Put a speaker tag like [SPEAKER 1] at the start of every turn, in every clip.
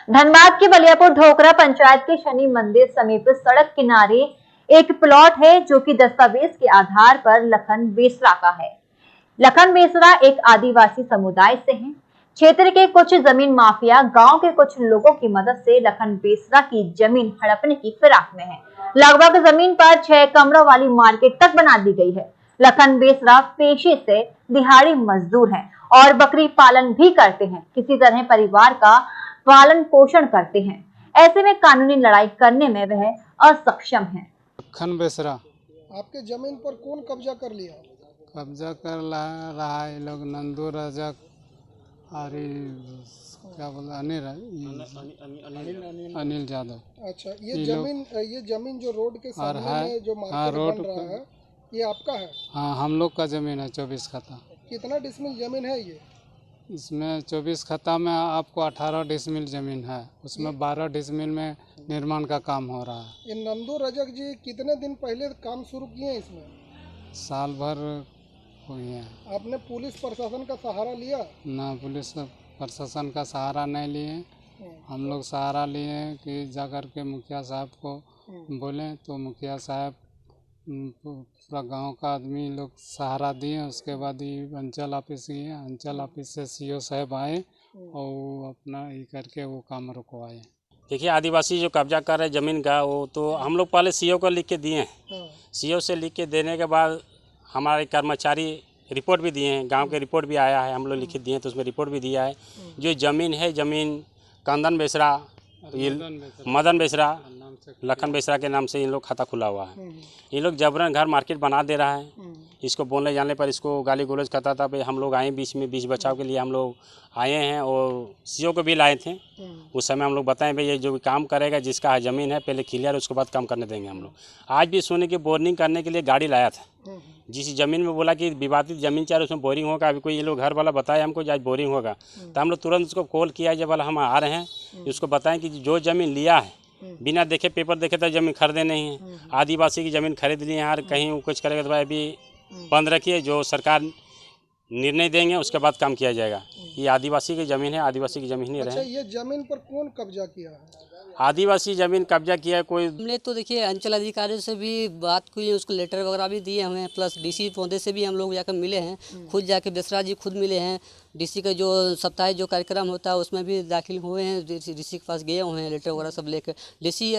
[SPEAKER 1] धनबाद के बलियापुर ढोकरा पंचायत के शनि मंदिर समीप सड़क किनारे एक प्लॉट है जो कि दस्तावेज के आधार पर लखन बेसरा का है। लखन बेसरा एक आदिवासी समुदाय से हैं। क्षेत्र के कुछ जमीन माफिया गांव के कुछ लोगों की मदद से लखन बेसरा की जमीन हड़पने की फिराक में है। लगभग जमीन पर 6 कमरों वाली मार्केट तक बना दी गई है। लखन बेसरा पेशे से दिहाड़ी मजदूर हैं और बकरी पालन भी करते हैं। किसी तरह परिवार का पालन पोषण करते हैं। ऐसे में कानूनी लड़ाई करने में वह असक्षम है।
[SPEAKER 2] लखन बेसरा
[SPEAKER 3] आपके जमीन पर कौन कब्जा कर लिया?
[SPEAKER 2] कब्जा कर रहा है लोग नंदू रजक और क्या बोला अनिल यादव।
[SPEAKER 3] अच्छा, ये जमीन जो रोड के सामने में जो मार्केट बन रहा है ये आपका है?
[SPEAKER 2] हाँ, हम लोग का जमीन है 24 खता।
[SPEAKER 3] कितना डिसमिल जमीन है ये?
[SPEAKER 2] इसमें 24 खता में आपको 18 डिसमिल जमीन है, उसमें 12 डिसमिल में निर्माण का काम हो रहा है।
[SPEAKER 3] ये नंदू रजक जी कितने दिन पहले काम शुरू किए हैं इसमें?
[SPEAKER 2] साल भर हुई है।
[SPEAKER 3] आपने पुलिस प्रशासन का सहारा लिया? ना,
[SPEAKER 2] पुलिस प्रशासन का सहारा नहीं लिए। हम लोग सहारा लिए कि जाकर के मुखिया साहब को बोलें तो मुखिया साहब पूरा गांव का आदमी लोग सहारा दिए। उसके बाद ही अंचल ऑफिस गए, अंचल ऑफिस से सीओ साहब आए और अपना ये करके वो काम रुकवाए।
[SPEAKER 4] देखिए, आदिवासी जो कब्जा कर रहे ज़मीन का वो तो हम लोग पहले सीओ को लिख के दिए हैं। सीओ से लिख के देने के बाद हमारे कर्मचारी रिपोर्ट भी दिए हैं, गांव के रिपोर्ट भी आया है, हम लोग लिखित दिए हैं तो उसमें रिपोर्ट भी दिया है। जो ज़मीन है, ज़मीन कंदन बेसरा, मदन बेसरा, लखन बेसरा के नाम से इन लोग खाता खुला हुआ है। ये लोग जबरन घर मार्केट बना दे रहा है। इसको बोलने जाने पर इसको गाली गलौज करता था। भाई हम लोग आए बीच में, बीच बचाव के लिए हम लोग आए हैं और सीओ को भी लाए थे। उस समय हम लोग बताएं भाई ये जो भी काम करेगा जिसका ज़मीन है पहले क्लियर, उसके बाद काम करने देंगे हम लोग। आज भी सोने की बोरिंग करने के लिए गाड़ी लाया था। जिस ज़मीन में बोला कि विवादित ज़मीन चाहे उसमें बोरिंग होगा, अभी कोई ये लोग घर वाला बताया हमको आज बोरिंग होगा तो हम लोग तुरंत उसको कॉल किया जब वाला हम आ रहे हैं उसको बताएं कि जो ज़मीन लिया है बिना देखे पेपर देखे तो ज़मीन खरीदे नहीं है। आदिवासी की ज़मीन खरीद ली है यार, कहीं वो कुछ करेगा तो भाई अभी बंद रखिए, जो सरकार निर्णय देंगे उसके बाद काम किया जाएगा। ये आदिवासी की ज़मीन है, आदिवासी की ज़मीन ही रहे।
[SPEAKER 3] अच्छा, ये ज़मीन पर कौन कब्जा किया है?
[SPEAKER 4] आदिवासी ज़मीन कब्जा किया है कोई।
[SPEAKER 5] हमने तो देखिए अंचल अधिकारी से भी बात की, उसको लेटर वगैरह भी दिए हुए हैं, प्लस डीसी पौधे से भी हम लोग जाकर मिले हैं। खुद जाके बेसरा जी खुद मिले हैं। डीसी का जो साप्ताहिक जो कार्यक्रम होता है उसमें भी दाखिल हुए हैं, डीसी के पास गए हुए हैं, लेटर वगैरह सब लेकर डीसी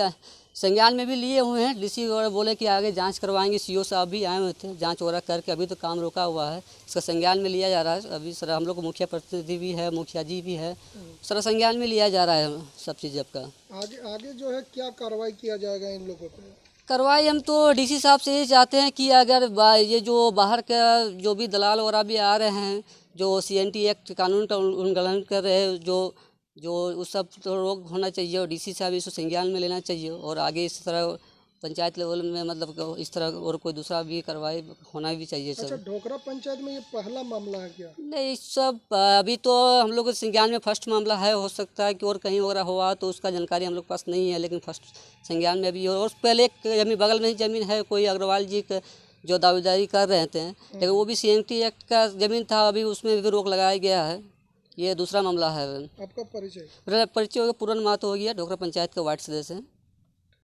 [SPEAKER 5] संज्ञान में भी लिए हुए हैं। डीसी वगैरह बोले कि आगे जांच करवाएंगे। सीओ साहब भी आए हुए थे, जांच वगैरह करके अभी तो काम रोका हुआ है, इसका संज्ञान में लिया जा रहा है। अभी सर हम लोग को मुखिया प्रतिनिधि भी है, मुखिया जी भी है, सर संज्ञान में लिया जा रहा है सब चीज़। आपका
[SPEAKER 3] आगे जो है क्या कार्रवाई किया जाएगा इन लोगों पर?
[SPEAKER 5] कार्रवाई हम तो डीसी साहब से ही चाहते हैं कि अगर ये जो बाहर का जो भी दलाल वगैरह भी आ रहे हैं, जो CNT एक्ट कानून का उल्लंघन कर रहे हैं, जो उस सब तो रोक होना चाहिए और डीसी साहब इसको संज्ञान में लेना चाहिए और आगे इस तरह पंचायत लेवल में मतलब इस तरह और कोई दूसरा भी कार्रवाई होना भी चाहिए।
[SPEAKER 3] अच्छा, ढोकरा पंचायत में ये पहला मामला है क्या? नहीं,
[SPEAKER 5] सब अभी तो हम लोग संज्ञान में फर्स्ट मामला है। हो सकता है कि और कहीं वगैरह हुआ तो उसका जानकारी हम लोग पास नहीं है, लेकिन फर्स्ट संज्ञान में अभी। और पहले एक जमीन बगल में ही ज़मीन है, कोई अग्रवाल जी का जो दावेदारी कर रहे थे, लेकिन वो भी CNT एक्ट का ज़मीन था, अभी उसमें भी रोक लगाया गया है। ये दूसरा मामला है।
[SPEAKER 3] आपका परिचय?
[SPEAKER 5] परिचय पूरन मातो हो गया, ढोकरा पंचायत का वार्ड सदस्य है।